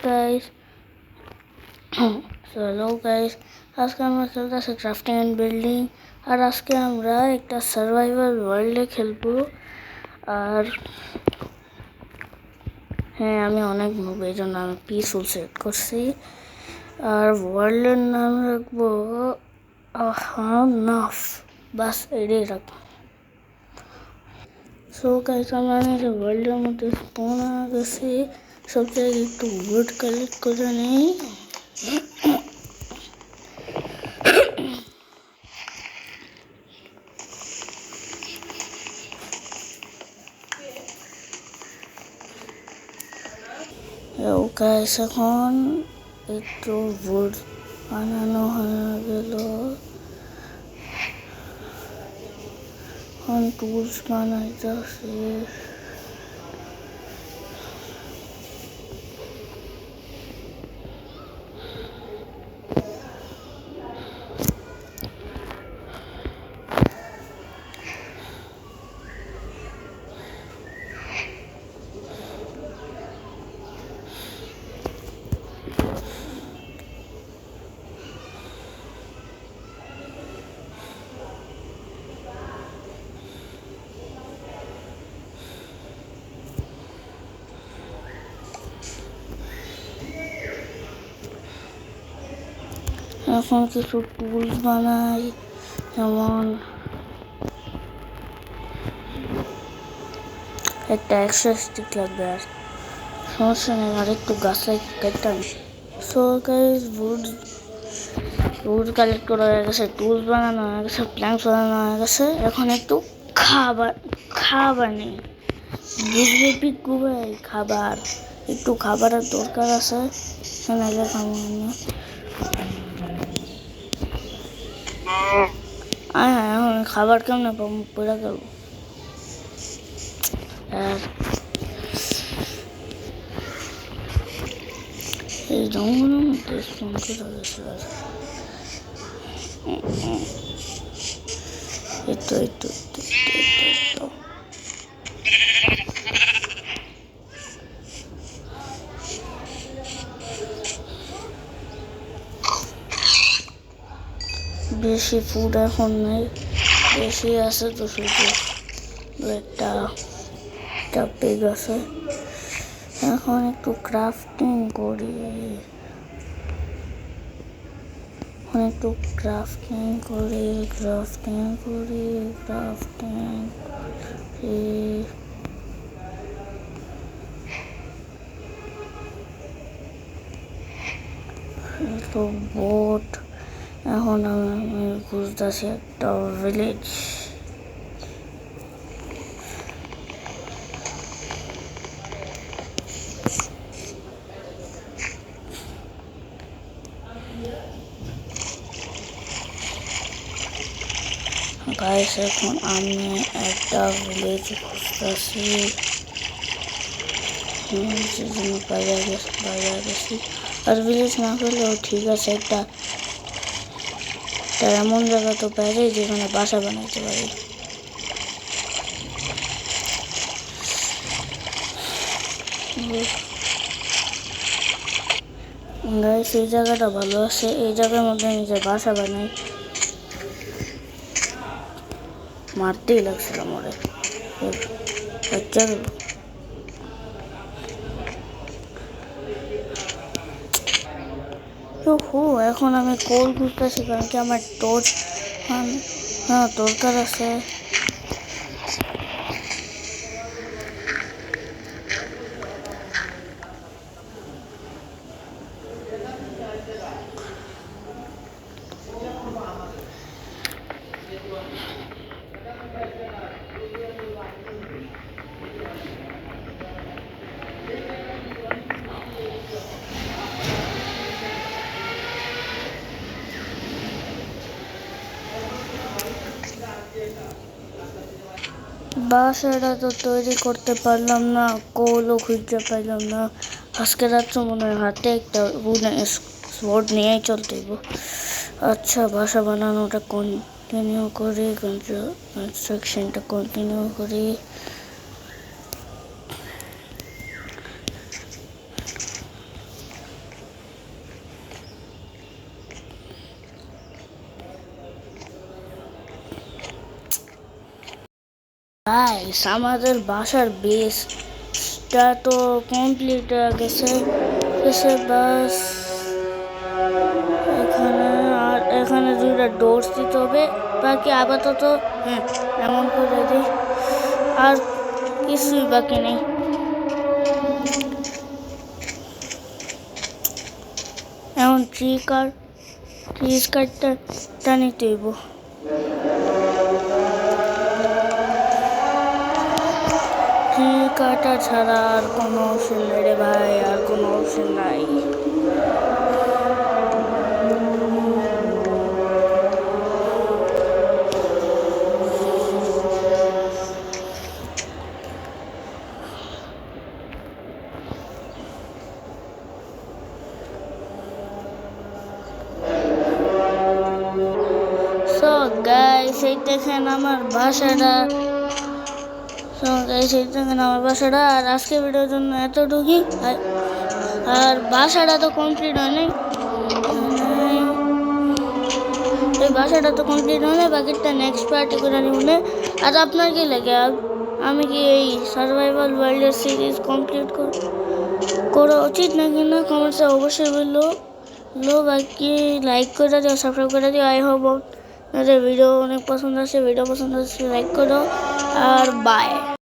Guys hello guys, আজকে আমরা খেলতেছি ক্রাফটিং এন্ড বিল্ডিং। আর আজকে আমরা একটা সার্ভাইভাল ওয়ার্ল্ডে খেলবো। আর হ্যাঁ, আমি অনেক মুভ, এই জন্য আমি পিসফুল সেট করছি। আর ওয়ার্ল্ডের নাম রাখবো নাফ, বাস এটাই রাখবো। সো গাইস, আমরা ওয়ার্ল্ডের মধ্যে স্পন গেছি। সব জায়গায় একটু উড কালেক্ট করে নেই। গাইস, এখন একটু উড বানানো হয়ে গেল। এখন টুলস বানাইতেছি। এখন কিছু টুলস বানাই, যেমন একটা এক্সট্রা স্টিক লাগবে। আর সমস্যা নেই, আর একটু গাছ কেটে। সো গাইস, উড কালেক্ট করা হয়ে গেছে, টুলস বানানো হয়ে গেছে, প্ল্যাঙ্কস বানানো হয়ে গেছে। এখন একটু খাবার নেই, বুঝলে পিকু ভাই? খাবার, একটু খাবারের দরকার আছে। নাহলে খাবো না। এখন খাবার কেমন পড়ে গেল। আর এই জঙ্গলের মধ্যে স্পন করে গেছে। এই তো বেশি ফুড এখন নেই, বেশি আছে তো শুধু একটা পেগ আছে। এখন একটু ক্রাফটিং করি, ক্রাফটিং করি। তো বোট, এখন আমি খুঁজতেছি একটা ভিলেজ। গাইস, এখন আমি একটা ভিলেজ খুঁজতেছি। বাইরে গেছি। আর ভিলেজ না পেলেও ঠিক আছে, একটা এমন জায়গা তো বাইরে যেখানে বাসা বানাইতে পারি। গাইস, এই জায়গাটা ভালো আছে, এই জায়গার মধ্যে নিজে বাসা বানাই। মারতেই লাগছিল মরে। এখন আমি কোল খুঁজতেছি, কারণ কি আমার টর্চ দরকার আছে। বাসাটা তো তৈরি করতে পারলাম না, কোলও খুঁজতে পারলাম না। আজকে রাত্রে মনে হয় হাতে একটা সোর্ড নিয়েই চলতে হইব। আচ্ছা, বাসা বানানোটা কন্টিনিউ করি, কনস্ট্রাকশনটা কন্টিনিউ করি। গাইস আমাদের বাসার বেসটা তো কমপ্লিট হয়ে গেছে গেছে বাস এখানে দুইটা ডোরস দিতে হবে বাকি আপাতত হ্যাঁ এমন করে দিই আর কিছুই বাকি নেই এখন ট্রি কার্ডটা নিতে হইব ট্রি কাটা ছাড়া আর কোনো অপশন নেই রে ভাই আর কোনো অপশন নাই সো গাইস এই দেখেন আমার বাসাটা আর আজকে ভিডিওর জন্য এতটুকুই আর বাসাটা তো কমপ্লিট হয় নাই এই বাসাটা তো কমপ্লিট হয় না বাকিটা নেক্সট পার্টি করে নিব না আর আপনার কি লাগে আমি কি এই সার্ভাইভাল ওয়ার্ল্ডের সিরিজ কমপ্লিট করা উচিত নাকি না কমেন্টসে অবশ্যই বললো বাকি লাইক করে দিও সাবস্ক্রাইব করে দিও আই হোপ ভিডিও অনেক পছন্দ আসে ভিডিও পছন্দ আসলে লাইক করো আর বাই